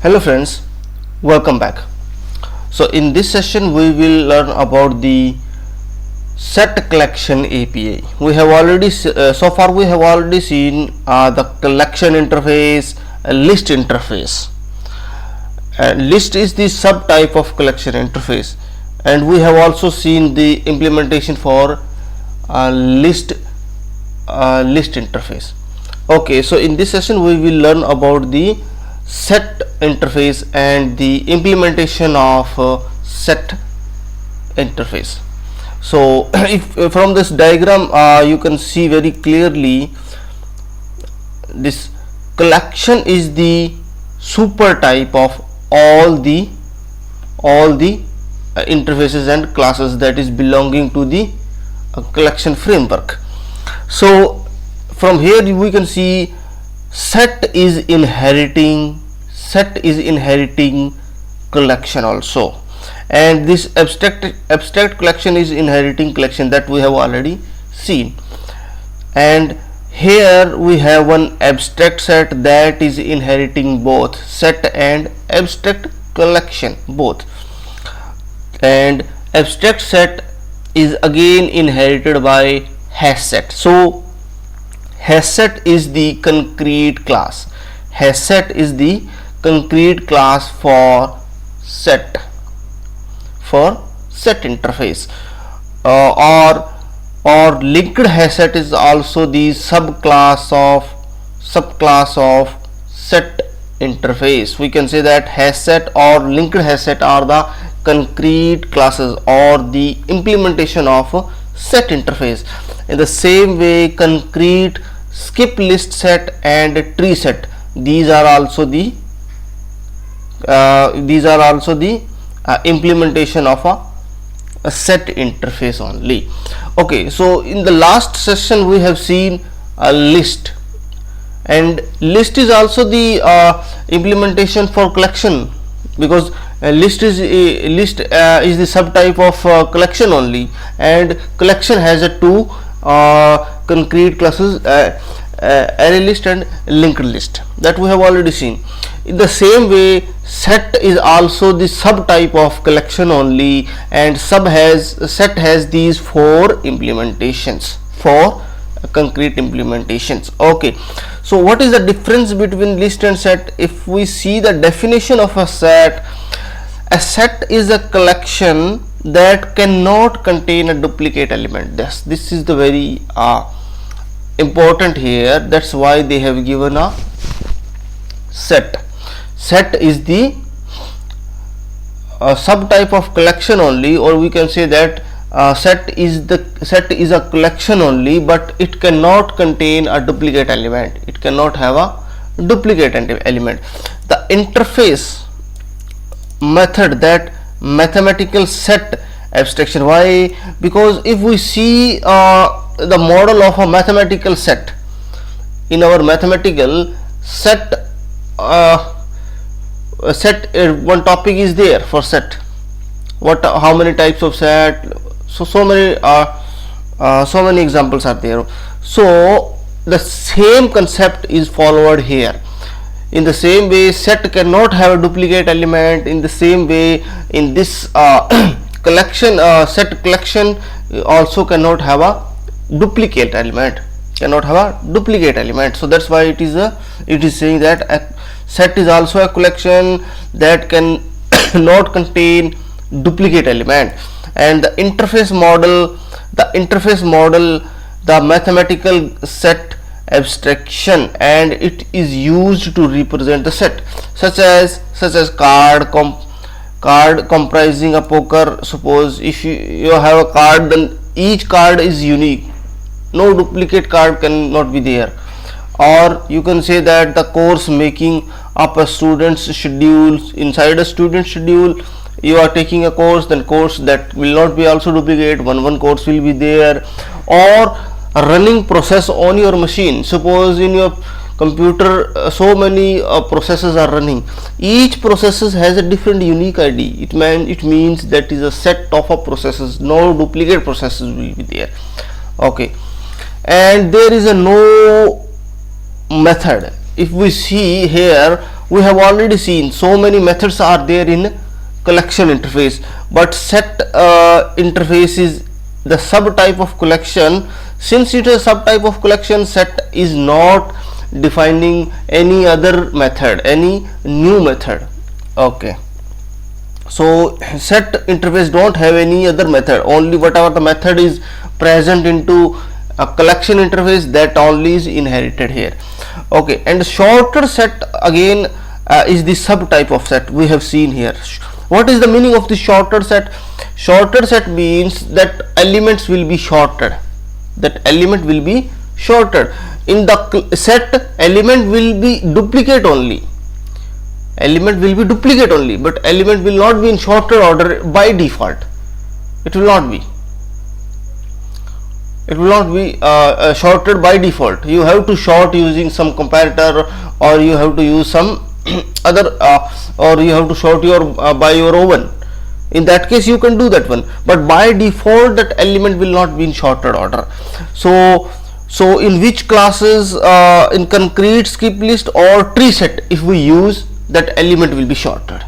Hello friends, welcome back. So in this session we will learn about the set collection API. We have already so far we have already seen the collection interface, list interface. List is the subtype of collection interface, and we have also seen the implementation for list interface. Okay, so in this session we will learn about the set interface and the implementation of set interface. So if from this diagram you can see very clearly, this collection is the super type of all the interfaces and classes that is belonging to the collection framework. So from here we can see set is inheriting collection also, and this abstract collection is inheriting collection that we have already seen. And here we have one abstract set that is inheriting both set and abstract collection both, and abstract set is again inherited by hash set. So hash set is the concrete class. Hash set is the concrete class for set interface, or linked hash set is also the subclass of set interface. We can say that hash set or linked hash set are the concrete classes or the implementation of set interface. In the same way, concrete skip list set and tree set, these are also the implementation of a set interface only. Okay, so in the last session we have seen a list, and list is also the implementation for collection, because list is the subtype of collection only, and collection has a two concrete classes, array list and linked list, that we have already seen. In the same way, set is also the subtype of collection only, and set has these four implementations, four concrete implementations. Okay, so what is the difference between list and set? If we see the definition of a set is a collection that cannot contain a duplicate element. This is the very important here. That's why they have given a set. Set is the subtype of collection only, or we can say that set is a collection only, but it cannot contain a duplicate element. It cannot have a duplicate element. The interface method, that mathematical set abstraction. Why? Because if we see the model of a mathematical set, in our mathematical set, one topic is there for set. How many types of set? So many examples are there. So the same concept is followed here. In the same way, set cannot have a duplicate element. In the same way, in this collection, set collection also cannot have a duplicate element. So that's why it is saying that a set is also a collection that can not contain duplicate element. And the interface model, the mathematical set abstraction, and it is used to represent the set, such as card comprising a poker. Suppose if you have a card, then each card is unique, no duplicate card cannot be there. Or you can say that the course making up a student's schedule. Inside a student schedule, you are taking a course, then course that will not be also duplicate, one course will be there. Or a running process on your machine. Suppose in your computer so many processes are running, each process has a different unique ID. It means that is a set of processes, no duplicate processes will be there. Okay, and there is a no method. If we see here, we have already seen so many methods are there in collection interface, but set interface is the subtype of collection. Since it is a subtype of collection, set is not defining any other method, any new method. Okay, so set interface don't have any other method, only whatever the method is present into a collection interface, that only is inherited here. Okay, and shorter set again is the subtype of set we have seen here. What is the meaning of the shorter set? Shorter set means that elements will be shorted, that element will be shorted. In the set, element will be duplicate only, element will be duplicate only, but element will not be in shorter order by default. It will not be, it will not be shorted by default. You have to short using some comparator, or you have to use some other or you have to short your by your oven. In that case you can do that one, but by default that element will not be in shorted order. So in which classes, in concrete, skip list or tree set, if we use, that element will be shorted,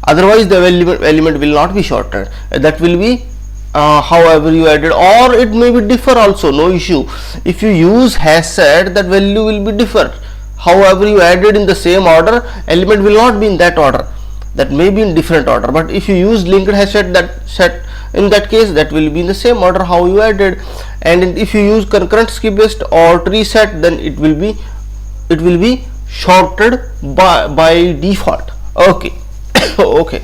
otherwise the element will not be shorted. That will be however you added, or it may be differ also, no issue. If you use hash set, that value will be differ. However you added in the same order, element will not be in that order, that may be in different order. But if you use linked hash set, that set, in that case that will be in the same order how you added. And if you use concurrent skip list or tree set, then it will be shorted by default. Okay. Okay,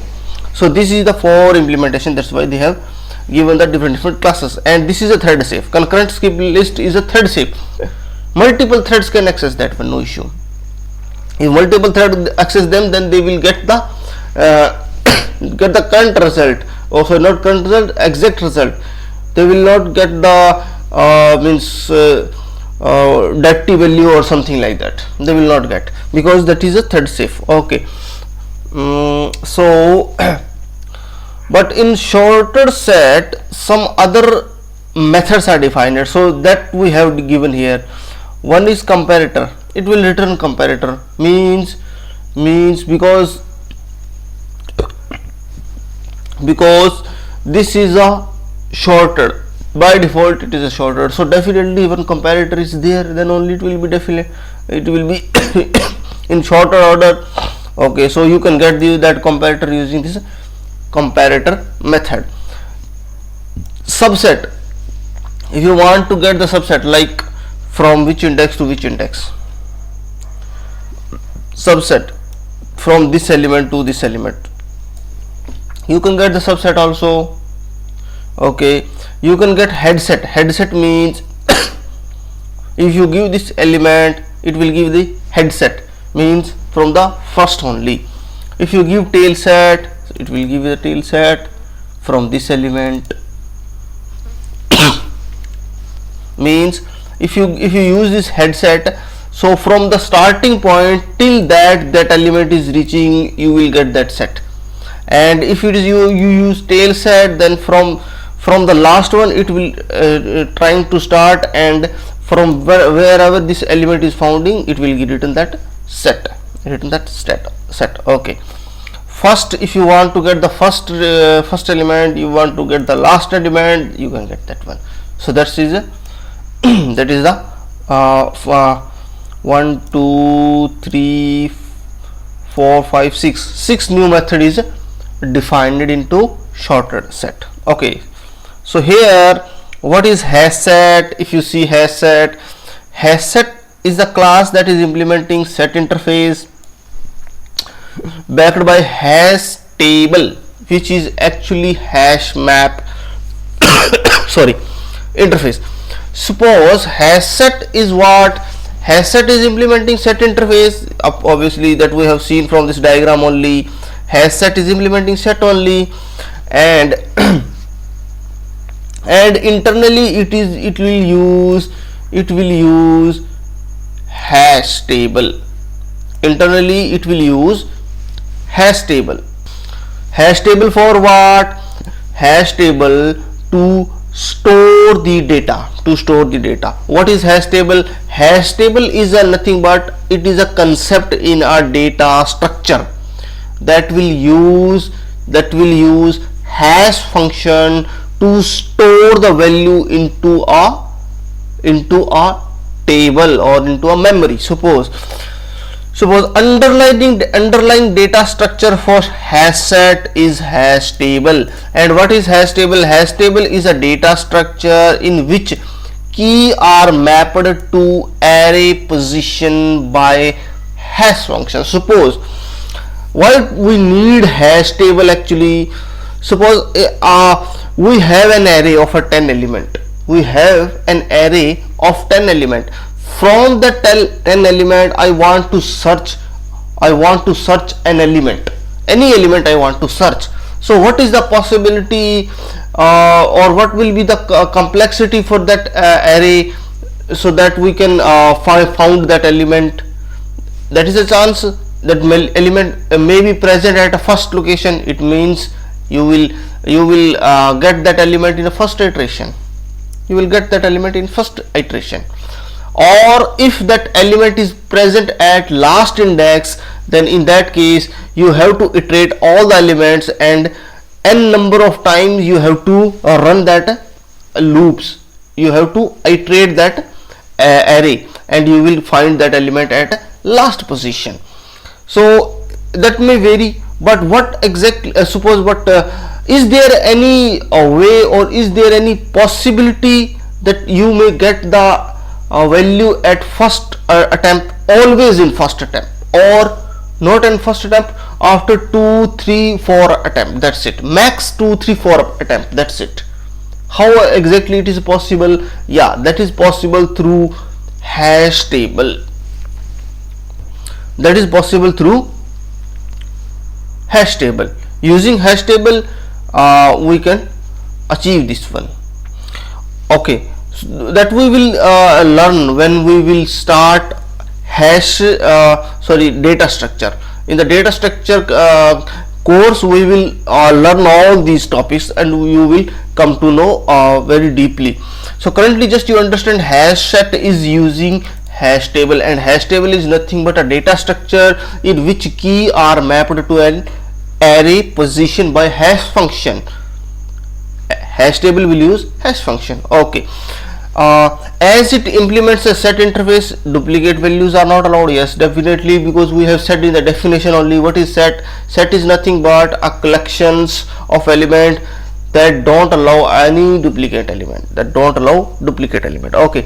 so this is the for implementation, that's why they have given the different classes. And this is a thread safe. Concurrent skip list is a thread safe, multiple threads can access that one, no issue. If multiple threads access them, then they will get the current result, also not current result, exact result. They will not get the dirty value or something like that, they will not get, because that is a thread safe. Okay, so but in shorter set some other methods are defined, so that we have given here. One is comparator, it will return comparator, means because this is a shorted, by default it is a shorted, so definitely when comparator is there, then only it will be definite, it will be in shorter order. Okay, so you can get that comparator using this comparator method. Subset, if you want to get the subset, like from which index to which index, subset from this element to this element, you can get the subset also. Okay, you can get head set. Head set means if you give this element, it will give the head set, means from the first only. If you give tail set, it will give the tail set from this element. Means if you use this head set, so from the starting point till that element is reaching, you will get that set. And if it is you use tail set, then from the last one it will trying to start, and from wherever this element is founding, it will return that set, set. Okay, first, if you want to get the first element, you want to get the last element, you can get that one. So that is that is the 1 2 3 4 5 6 new method is defined into shorted set. Okay, so here what is hash set? If you see hash set is the class that is implementing set interface backed by hash table, which is actually hash map sorry, interface. Suppose hash set is what? Hash set is implementing set interface, obviously that we have seen from this diagram only. Hash set is implementing set only, and and internally it will use hash table. Internally it will use hash table. Hash table for what? Hash table to store the data. What is hash table? Hash table is a nothing but it is a concept in our data structure that will use hash function to store the value into a table or into a memory. Suppose underlying data structure for hash set is hash table. And what is hash table? Hash table is a data structure in which key are mapped to array position by hash function. Suppose why we need hash table actually. Suppose we have an array of a 10 element. From the 10 element I want to search an element, any element I want to search. So what is the possibility or what will be the complexity for that array, so that we can found that element? That is a chance that element may be present at a first location. It means you will get that element in the first iteration. Or if that element is present at last index, then in that case you have to iterate all the elements, and n number of times you have to run that loops. You have to iterate that array, and you will find that element at last position. So that may vary, but what exactly suppose what is there any way, or is there any possibility that you may get the value at first attempt, always in first attempt, or not in first attempt, after 2, 3, 4 attempt? That's it, max 2, 3, 4 attempt, that's it. How exactly it is possible? Yeah, that is possible through hash table. Using hash table we can achieve this one. Okay, so that we will learn when we will start data structure. In the data structure course we will learn all these topics, and you will come to know very deeply. So currently just you understand hash set is using hash table, and hash table is nothing but a data structure in which key are mapped to an array position by hash function. Hash table will use hash function. Okay, as it implements a set interface, duplicate values are not allowed. Yes, definitely, because we have said in the definition only what is set. Set is nothing but a collections of element that don't allow any duplicate element. Okay,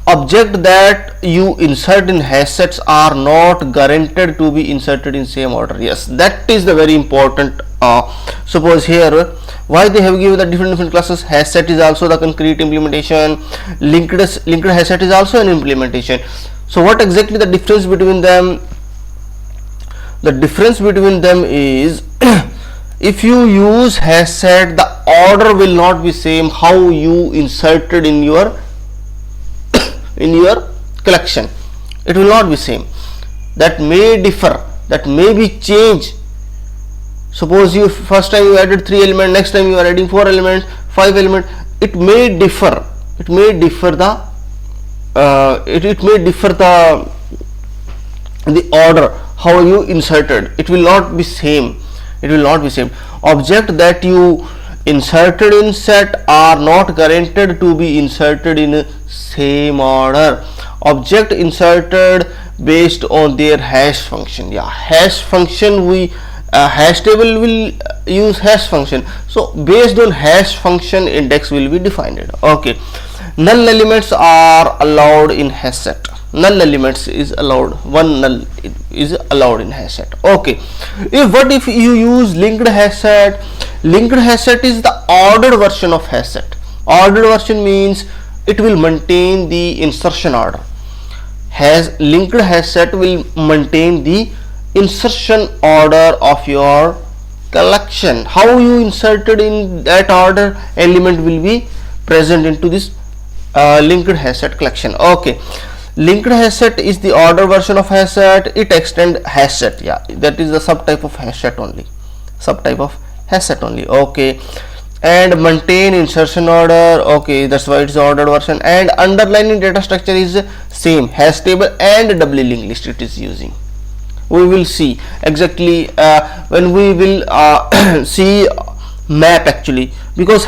object that you insert in hash sets are not guaranteed to be inserted in same order. Yes, that is the very important. Suppose here why they have given the different classes. Hash set is also the concrete implementation, linked hash set is also an implementation. So what exactly the difference between them? The difference between them is if you use hash set, the order will not be same how you inserted in your collection. It will not be same. That may differ, that may be changed. Suppose you first time you added 3 elements, next time you are adding 4 elements, 5 elements. It may differ. It may differ the order how you inserted. It will not be same. Object that you inserted in set are not guaranteed to be inserted in same order. Object inserted based on their hash function. Yeah, hash function hash table will use hash function. So based on hash function, index will be defined. Okay, null elements are allowed in hash set. Null elements is allowed. One null is allowed in hash set. Okay, what if you use linked hash set? Linked hash set is the ordered version of hash set. Ordered version means it will maintain the insertion order. Linked hash set will maintain the insertion order of your collection. How you inserted in that order, element will be present into this linked hash set collection. Okay, linked hash set is the order version of hash set. It extends hash set. Yeah, that is the subtype of hash set only. Okay, and maintain insertion order. Okay, that's why it's the ordered version. And underlining data structure is same, hash table and doubly linked list it is using. We will see exactly when we will see map actually, because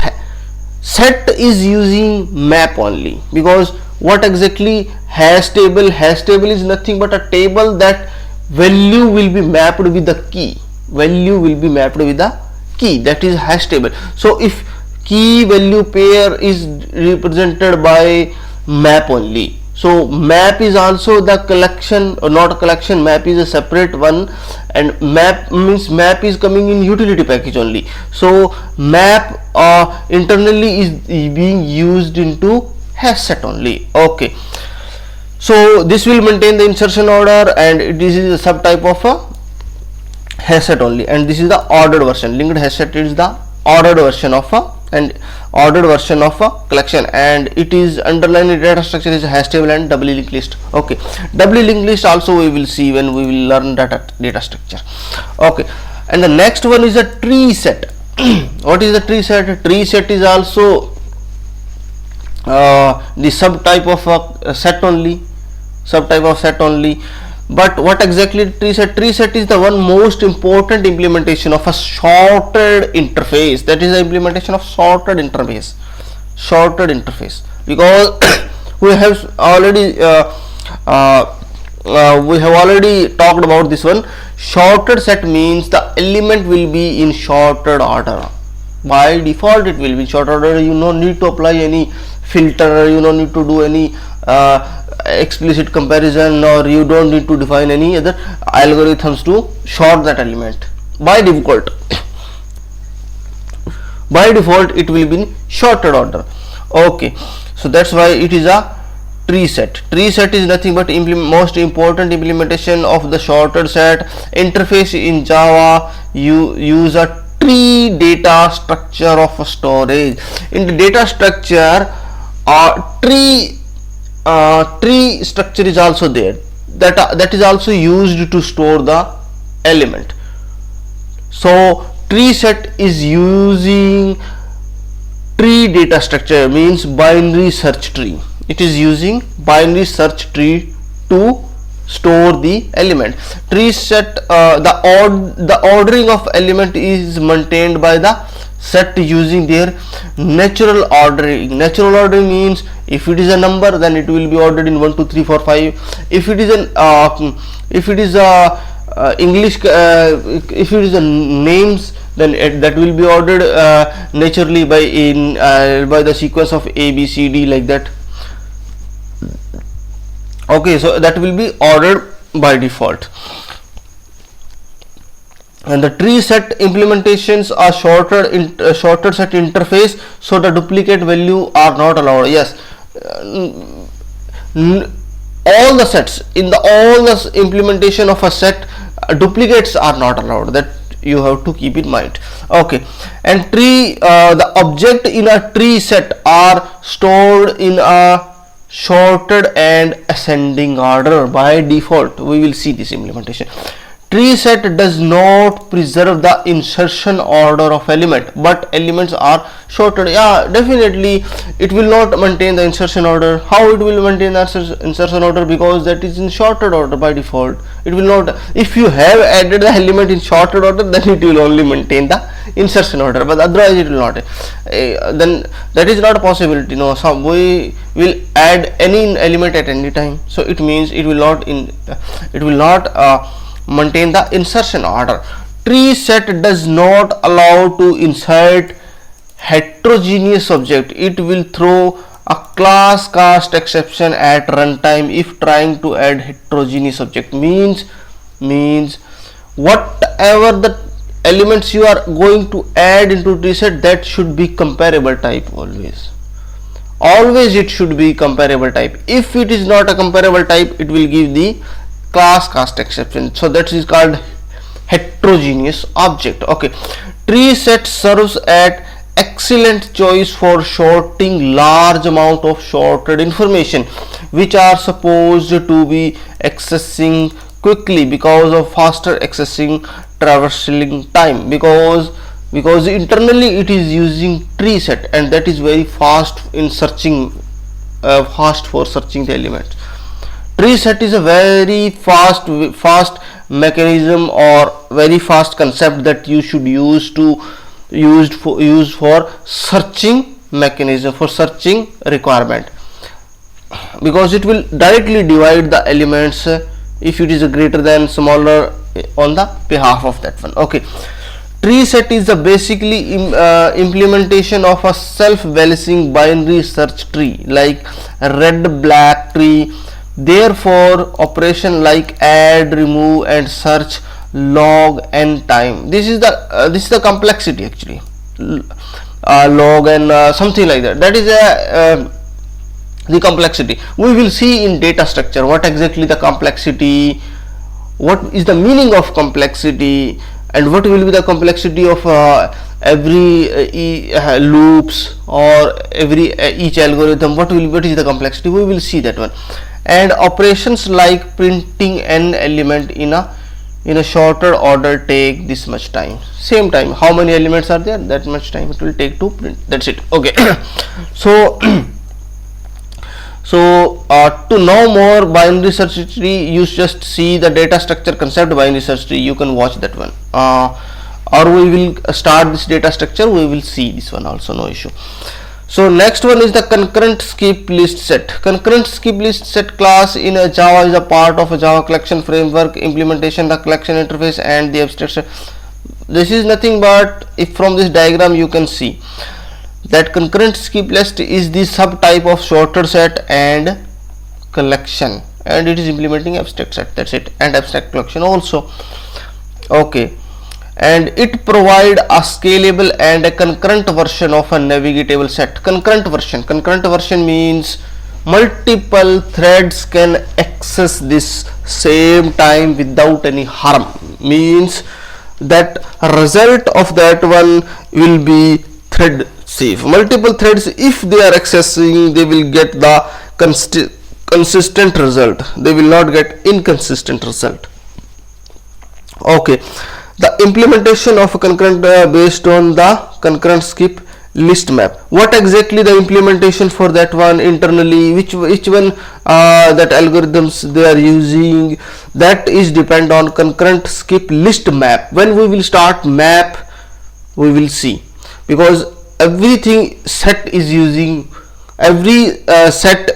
set is using map only, because what exactly hash table is nothing but a table that value will be mapped with the key, that is hash table. So if key value pair is represented by map only, so map is also the collection, or not a collection, map is a separate one, and map means map is coming in utility package only. So map internally is being used into hash set only. Okay, so this will maintain the insertion order, and this is a subtype of a hash set only, and this is the ordered version. Linked hash set is the ordered version of a collection, and it is underlying data structure is hash table and doubly linked list. Okay, doubly linked list also we will see when we will learn data structure. Okay, and the next one is a tree set. What is the tree set? Tree set is also the subtype of a set only. But what exactly tree set? Tree set is the one most important implementation of a sorted interface. That is the implementation of sorted interface, because we have already talked about this one. Sorted set means the element will be in sorted order. By default it will be in sorted order. You don't need to apply any filter, you don't need to do any explicit comparison, or you don't need to define any other algorithms to sort that element. By default it will be in sorted order. Okay, so that's why it is a tree set. Tree set is nothing but most important implementation of the sorted set interface. In Java you use a tree data structure of a storage. In the data structure, tree structure is also there, that is also used to store the element. So tree set is using tree data structure, means binary search tree. It is using binary search tree to store the element. Tree set, the ordering of element is maintained by the set using their natural ordering. Natural ordering means if it is a number, then it will be ordered in 1 2 3 4 5. If it is English, if it is a names, then that will be ordered naturally by the sequence of A B C D, like that. Okay, so that will be ordered by default. And the tree set implementations are shorter set interface, so the duplicate value are not allowed. Yes, all the sets in all the implementation of a set, duplicates are not allowed. That you have to keep in mind. Okay, and the object in a tree set are stored in a sorted and ascending order by default. We will see this implementation. Tree set does not preserve the insertion order of element, but elements are sorted. Yeah, definitely it will not maintain the insertion order. How it will maintain the insertion order? Because that is in sorted order by default. It will not. If you have added the element in sorted order, then it will only maintain the insertion order, but otherwise it will not. Then that is not a possibility. No, we will add any element at any time, so it means it will not maintain the insertion order. Tree set does not allow to insert heterogeneous object. It will throw a class cast exception at runtime if trying to add heterogeneous object. Means whatever the elements you are going to add into tree set, that should be comparable type. Always it should be comparable type. If it is not a comparable type, it will give the class cast exception. So that is called heterogeneous object. Okay, tree set serves as excellent choice for sorting large amount of sorted information, which are supposed to be accessing quickly because of faster accessing traversing time. Because because internally it is using tree set, and that is very fast in searching, fast for searching the elements. Tree set is a very fast mechanism or very fast concept that you should use for searching mechanism, for searching requirement, because it will directly divide the elements if it is a greater than smaller on the behalf of that one. Okay, tree set is the basically implementation of a self-balancing binary search tree like red black tree. Therefore operation like add, remove and search log n time. This is the complexity actually, log and something like that. That is the complexity. We will see in data structure what exactly the complexity, what is the meaning of complexity, and what will be the complexity of every loops or every each algorithm. What is the complexity? We will see that one. And operations like printing an element in a shorter order take this much time. Same time, how many elements are there, that much time it will take to print. That's it. Okay. So to know more binary search tree, you just see the data structure concept binary search tree. You can watch that one, or we will start this data structure. We will see this one also, no issue. So next one is the concurrent skip list set. Concurrent skip list set class in a Java is a part of a Java collection framework implementation, the collection interface and the abstraction. This is nothing but, if from this diagram you can see that concurrent skip list is the subtype of sorted set and collection, and it is implementing abstract set. That's it. And abstract collection also. Okay, and it provide a scalable and a concurrent version of a navigatable set. Concurrent version means multiple threads can access this same time without any harm. Means that result of that one will be thread safe. Multiple threads, if they are accessing, they will get the consistent result. They will not get inconsistent result. Okay, the implementation of a concurrent based on the concurrent skip list map. What exactly the implementation for that one internally, which one that algorithms they are using, that is depend on concurrent skip list map. When we will start map, we will see, because everything set is using, every set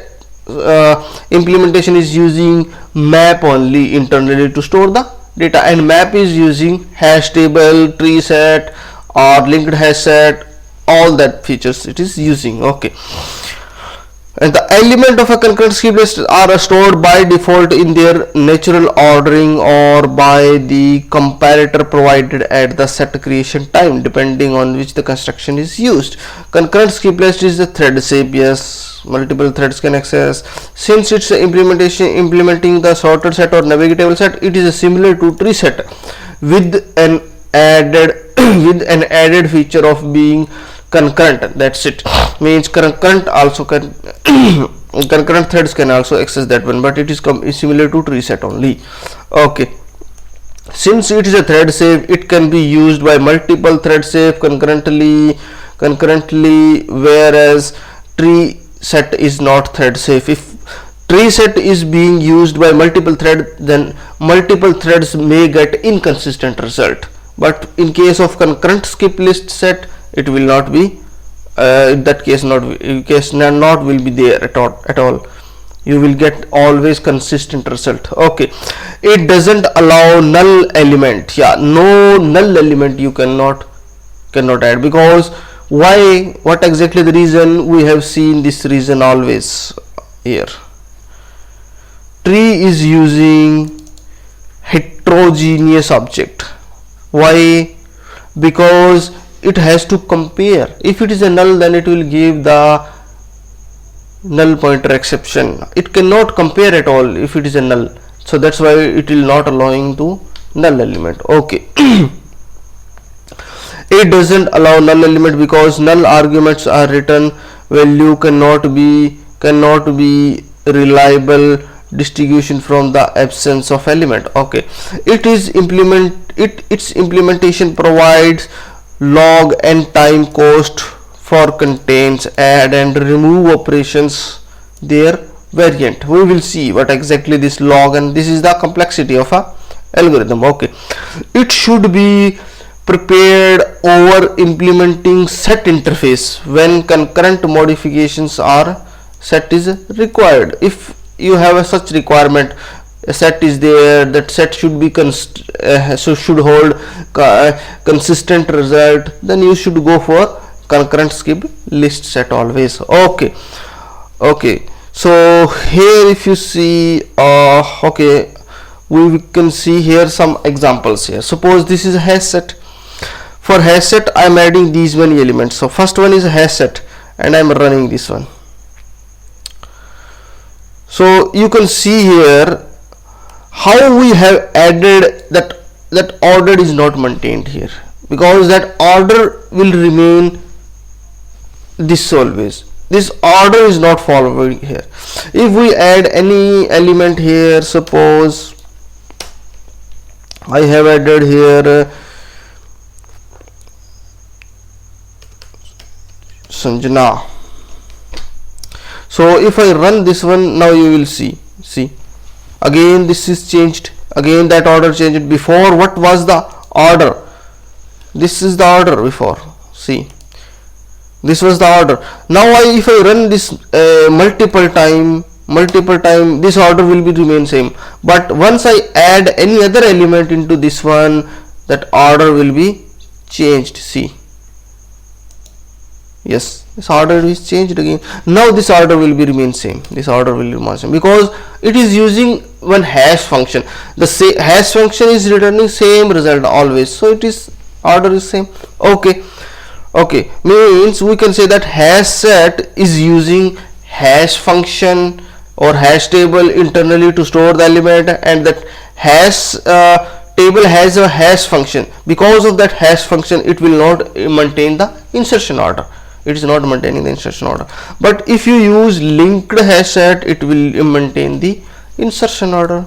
implementation is using map only internally to store the data, and map is using hash table, tree set or linked hash set, all that features it is using. Okay, and the element of a concurrent skip list are stored by default in their natural ordering or by the comparator provided at the set creation time, depending on which the construction is used. Concurrent skip list is the thread safe. Yes, multiple threads can access. Since it's implementing the sorted set or navigatable set, it is similar to tree set with an added feature of being concurrent. That's it. Means concurrent also can concurrent threads can also access that one, but it is similar to tree set only. Okay, since it is a thread safe, it can be used by multiple thread safe concurrently, whereas tree set is not thread safe. If tree set is being used by multiple thread, then multiple threads may get inconsistent result, but in case of concurrent skip list set, it will not be in that case not will be there at all. You will get always consistent result. Okay, it doesn't allow null element. Yeah, no null element you cannot add, because why? What exactly the reason? We have seen this reason always here. Tree is using heterogeneous object. Why? Because it has to compare. If it is a null, then it will give the null pointer exception. It cannot compare at all if it is a null, so that's why it will not allowing to null element. Okay. It doesn't allow null element because null arguments are written value cannot be reliable distinguishing from the absence of element. Okay, its implementation provides log and time cost for contains, add and remove operations, their variant. We will see what exactly this log, and this is the complexity of a algorithm. Okay, it should be prepared over implementing set interface when concurrent modifications are set is required. If you have a such requirement, a set is there, that set should be so should hold consistent result, then you should go for concurrent skip list set always. Okay, so here if you see, okay, we can see here some examples here. Suppose this is a hash set. For hash set I am adding these many elements. So first one is a hash set and I am running this one. So you can see here how we have added that order is not maintained here, because that order will remain this always. This order is not following here. If we add any element here, suppose I have added here Sanjana. So if I run this one, now you will see again this is changed, again that order changed. Before what was the order? This is the order before, see, this was the order. Now if I run this multiple time, this order will be remain same, but once I add any other element into this one, that order will be changed. See, yes, this order is changed again. Now this order will be remain same, this order will remain same, because it is using one hash function. The hash function is returning same result always, so it is order is same. Okay, means we can say that hash set is using hash function or hash table internally to store the element, and that hash table has a hash function. Because of that hash function, it will not maintain the insertion order. It is not maintaining the insertion order. But if you use linked hash set, it will maintain the insertion order.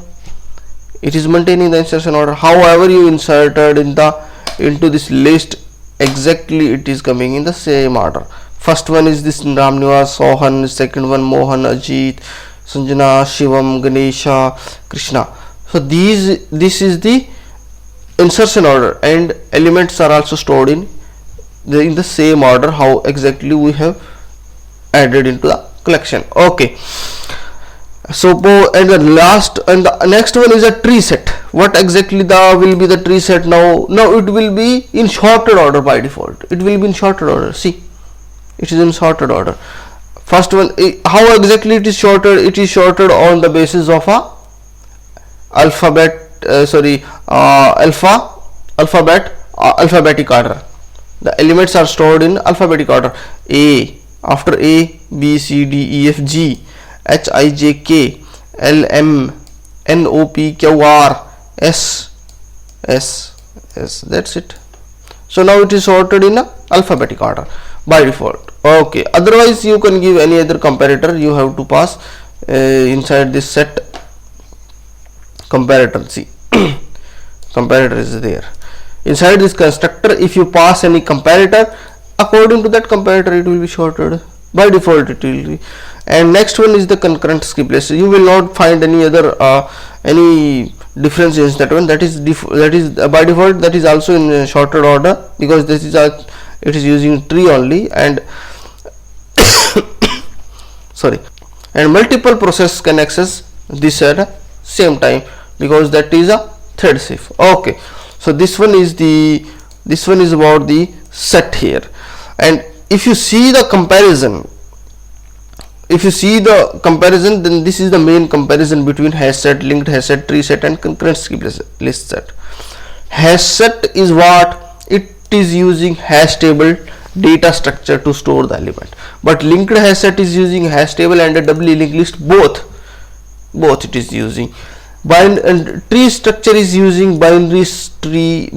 It is maintaining the insertion order. However you inserted into this list, exactly it is coming in the same order. First one is this Ramnivas, Sohan, second one Mohan, Ajit, Sanjana, Shivam, Ganesha, Krishna. So this is the insertion order, and elements are also stored in the same order how exactly we have added into the collection. Okay, so and the next one is a tree set. What exactly will be the tree set now? Now it will be in sorted order by default. It will be in sorted order. See, it is in sorted order. First one, how exactly it is sorted? It is sorted on the basis of a alphabetic order. The elements are stored in alphabetic order. A, after A, B, C, D, E, F, G, H, I, J, K, L, M, N, O, P, Q, R, S. That's it. So now it is sorted in a alphabetic order by default. Okay, otherwise you can give any other comparator. You have to pass inside this set comparator. See, comparator is there. Inside this constructor, if you pass any comparator, according to that comparator it will be sorted by default. It will be. And next one is the concurrent skip list. You will not find any other any difference in that one. That is by default. That is also in sorted order, because this is it is using tree only, and sorry, and multiple process can access this at the same time, because that is a thread safe. Okay, so this one is about the set here. And if you see the comparison, then this is the main comparison between hash set, linked hash set, tree set, and concurrent skip list set. Hash set is what? It is using hash table data structure to store the element, but linked hash set is using hash table and a doubly linked list, both it is using. And tree structure is using binary tree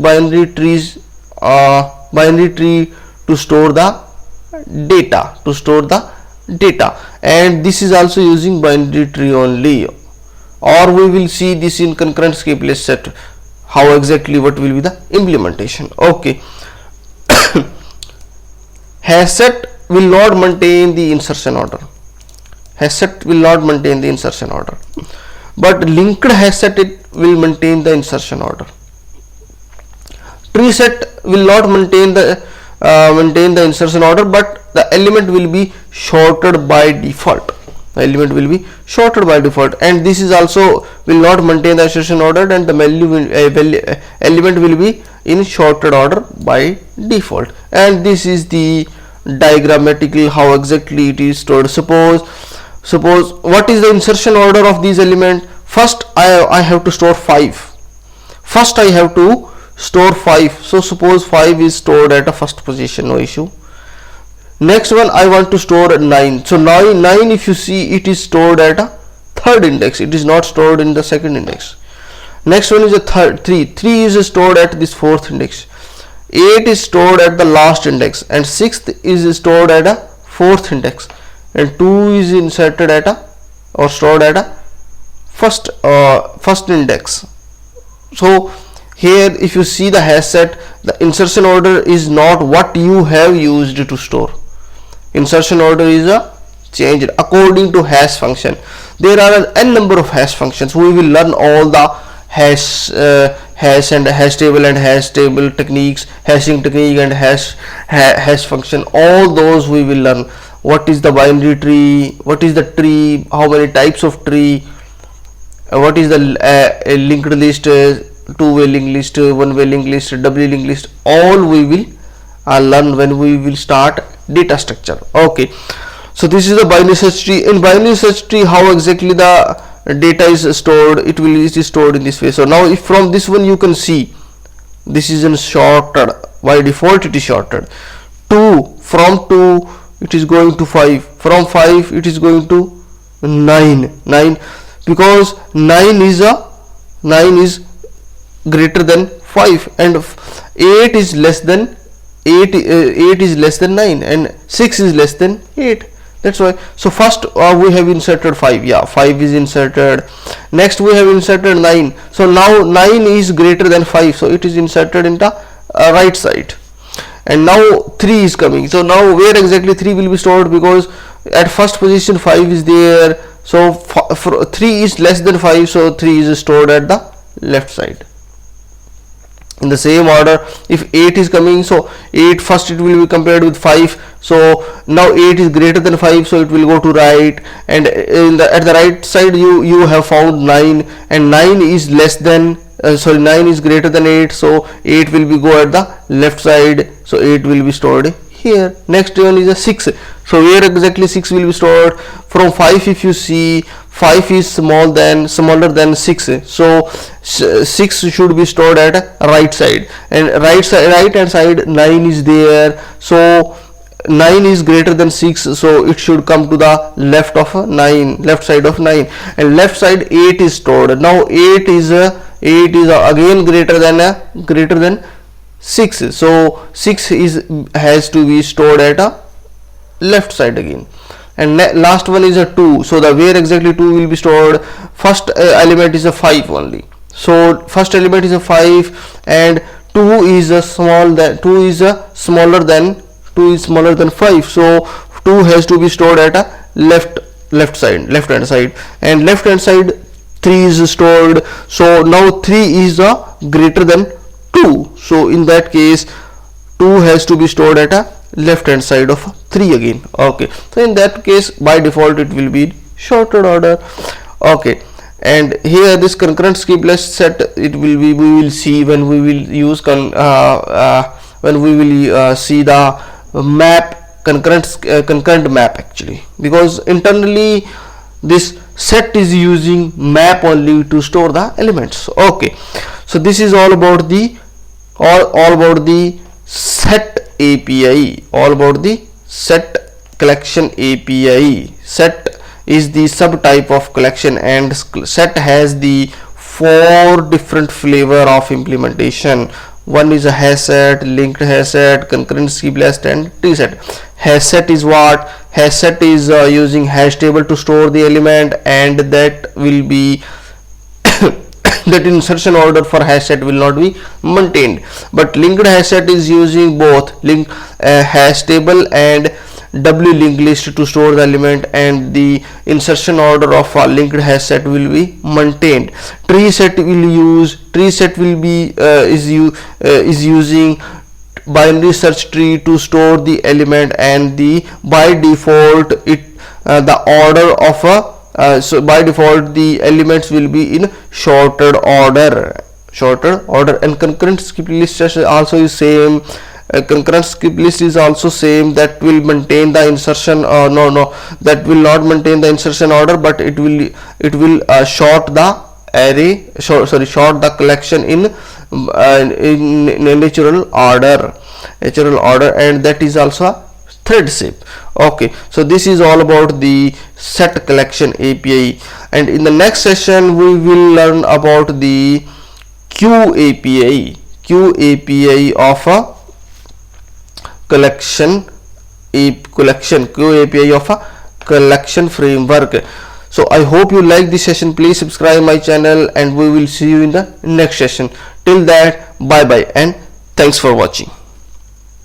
to store the data, and this is also using binary tree only. Or we will see this in concurrent skip list set, how exactly what will be the implementation. Okay. hash set will not maintain the insertion order. Hash set will not maintain the insertion order, but linked hash set it will maintain the insertion order. Tree set will not maintain the insertion order, but the element will be sorted by default. The element will be sorted by default, and this is also will not maintain the insertion order, and the element will be in sorted order by default. And this is the diagrammatical how exactly it is stored. Suppose what is the insertion order of these element? First I have to store 5. First I have to store 5. So suppose 5 is stored at a first position, no issue. Next one I want to store 9. So 9 if you see, it is stored at a third index, it is not stored in the second index. Next one is a 3 is stored at this fourth index. 8 is stored at the last index, and 6th is stored at a fourth index, and 2 is inserted at a or stored at a first index. So here if you see the hash set, the insertion order is not what you have used to store. Insertion order is a changed according to hash function. There are an n number of hash functions. We will learn all the hash and hash table and hash table techniques, hashing technique and hash function. All those we will learn. What is the binary tree? What is the tree? How many types of tree? What is the linked list? Two-way linked list, one-way linked list, doubly linked list. All we will learn when we will start data structure. Okay. So this is the binary search tree. In binary search tree, how exactly the data is stored? It is stored in this way. So now if from this one you can see, this is in sorted. By default it is sorted. 2, from 2 it is going to 5. From 5 it is going to 9. Because 9 is greater than 5, and 8 is less than 8 is less than 9, and 6 is less than 8. That's why. So first we have inserted 5. Yeah, 5 is inserted. Next we have inserted 9. So now 9 is greater than 5, so it is inserted in the right side. And now 3 is coming. So now where exactly 3 will be stored? Because at first position 5 is there. So 3 is less than 5, so 3 is stored at the left side. In the same order, if 8 is coming, so 8 first it will be compared with 5. So now 8 is greater than 5, so it will go to right, and at the right side you have found 9, and 9 is less than 9 is greater than 8, so 8 will be go at the left side, so 8 will be stored here. Next one is a 6. So where exactly 6 will be stored? From 5 if you see, 5 is smaller than 6, so 6 should be stored at right side, and right hand side 9 is there, so 9 is greater than 6, so it should come to the left side of 9, and left side 8 is stored. Now 8 is again greater than 6, so 6 has to be stored at a left side again. And last one is a 2. So the where exactly 2 will be stored? First element is a 5 only. So first element is a 5, and 2 is smaller than 5. So 2 has to be stored at a left hand side, and left hand side 3 is stored. So now 3 is greater than 2. So in that case 2 has to be stored at a left hand side of 3 again. Okay, so in that case by default it will be sorted order. Okay, and here this concurrent skip list set, it will be, we will see when we will use see the map, concurrent map actually, because internally this set is using map only to store the elements. Okay, so this is all about the set API, all about the set collection API. Set is the subtype of collection, and set has the 4 different flavor of implementation. One is a hash set, linked hash set, concurrent skip list, and tree set. Hash set is what? Hash set is using hash table to store the element, and that will be that insertion order for hash set will not be maintained. But linked hash set is using both link hash table and W linked list to store the element, and the insertion order of a linked hash set will be maintained. Tree set will be is using binary search tree to store the element, and the by default the order of a so by default the elements will be in shorter order. And concurrent skip list also is same. Concurrent skip list is also same, that will maintain the insertion that will not maintain the insertion order, but it will short the array short the collection in natural order, and that is also a thread shape. Okay, so this is all about the set collection API, and in the next session we will learn about the Q API of a collection Q API of a collection framework. So I hope you like this session. Please subscribe my channel, and we will see you in the next session. Till that, bye bye and thanks for watching.